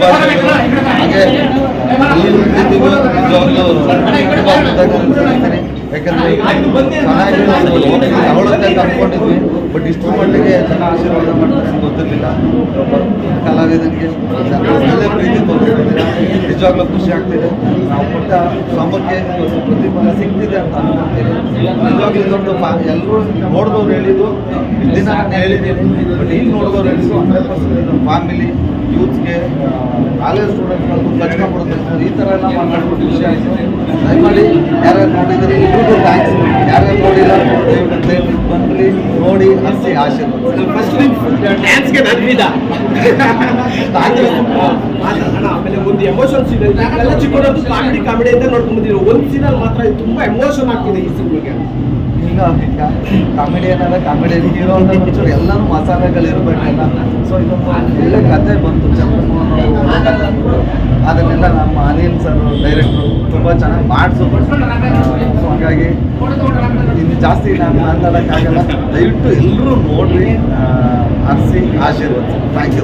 ಶುಭಾಶಯಗಳು. ಹಾಗೆ ಎಲ್ಲರೂ ಪ್ರೀತಿಗೂ ನಿಜವಾಗ್ಲೂ ಕೃತಜ್ಞತೆ. ಯಾಕಂದರೆ ಚೆನ್ನಾಗಿ ತಗೊಳುತ್ತೆ ಅಂತ ಅಂದ್ಕೊಂಡಿದ್ವಿ, ಬಟ್ ಇಷ್ಟು ಮಟ್ಟಿಗೆ ಜನ ಆಶೀರ್ವಾದ ಮಾಡ್ತಾರೆ ಅಂತ ಗೊತ್ತಿರಲಿಲ್ಲ. ಕಲಾವಿದನಿಗೆ ಜನರಲ್ಲೇ ಪ್ರೀತಿ ತೋರಿಸ್ತಿದ್ದೀರಾ, ನಿಜವಾಗ್ಲೂ ಖುಷಿ ಆಗ್ತಿದೆ. ನಾವು ಕೊಟ್ಟ ಶ್ರಮಕ್ಕೆ ಇವತ್ತು ಪ್ರತಿಫಲ ಸಿಗ್ತಿದೆ ಅಂತ ಅನ್ಕೊಳ್ತೀನಿ. ನಿಜವಾಗ್ಲೂ ಇದೊಂದು ಎಲ್ಲರೂ ನೋಡಿದವ್ರು ಹೇಳಿದ್ದು, ದಿನ ಹೇಳಿದ್ದೀನಿ, ಬಟ್ ಈಗ ನೋಡಿದವ್ರು ಹೇಳಿದ್ದು 100% ಇದು ಫ್ಯಾಮಿಲಿ ಯೂತ್ಗೆ ಕಾಲೇಜ್ ಸ್ಟೂಡೆಂಟ್ಗಳಿಗೂ ಕಚ್ಕೊಂಡ್ಬಿಡುತ್ತೆ. ಈ ಥರ ಎಲ್ಲ ಮಾತಾಡ್ಬಿಟ್ಟು ಖುಷಿ ಆಯಿತು. ದಯಮಾಡಿ ಯಾರ್ಯಾರು ನೋಡಿದರೆ ಇಬ್ಬರಿಗೂ ಥ್ಯಾಂಕ್ಸ್. ಯಾರ್ಯಾರು ನೋಡಿಲ್ಲ ದಯವಿಟ್ಟು ಬಂದ್ರಿ, ನೋಡಿ, ಹರಿಸಿ, ಆಶೀರ್ವಾದ. ಫಸ್ಟ್ ಡ್ಯಾನ್ಸ್ಗೆ ಆಮೇಲೆ ಒಂದು ಎಮೋಷನ್ಸ್ ಇದೆ. ಎಲ್ಲ ಚಿಕ್ಕದು ಕಾಮಿಡಿ ಅಂತ ನೋಡ್ಕೊಂಡ್ಬಂದಿರೋ ಒಂದು ಸೀನಲ್ಲಿ ಮಾತ್ರ ತುಂಬ ಎಮೋಷನ್ ಆಗ್ತಿದೆ ಈ ಸಿನಿಮಾಗೆ. ಈಗ ಕಾಮಿಡಿಯನ್ ಅಲ್ಲ, ಕಾಮಿಡಿಯನ್ ಹೀರೋ ಅಂತ ಒಂಚೂರು ಎಲ್ಲನೂ ಮಸಾಲೆಗಳಿರಬೇಕಲ್ಲ. ಸೊ ಇದೊಂದು ಒಳ್ಳೆ ಕತೆ ಬಂತು. ಚಂದ್ರಮೋಹನ್ ಅವರು ಅದನ್ನೆಲ್ಲ ನಮ್ಮ ಅನಿಲ್ ಸರ್ ಡೈರೆಕ್ಟ್ರು ತುಂಬ ಚೆನ್ನಾಗಿ ಮಾಡಿಸೋದು. ಸೊ ಹಾಗಾಗಿ ಇನ್ನು ಜಾಸ್ತಿ ನಾನು ಮಾತಾಡೋಕ್ಕಾಗಲ್ಲ. ದಯವಿಟ್ಟು ಎಲ್ಲರೂ ನೋಡ್ರಿ, ಹರಿಸಿ, ಆಶೀರ್ವಾದ. Thank you.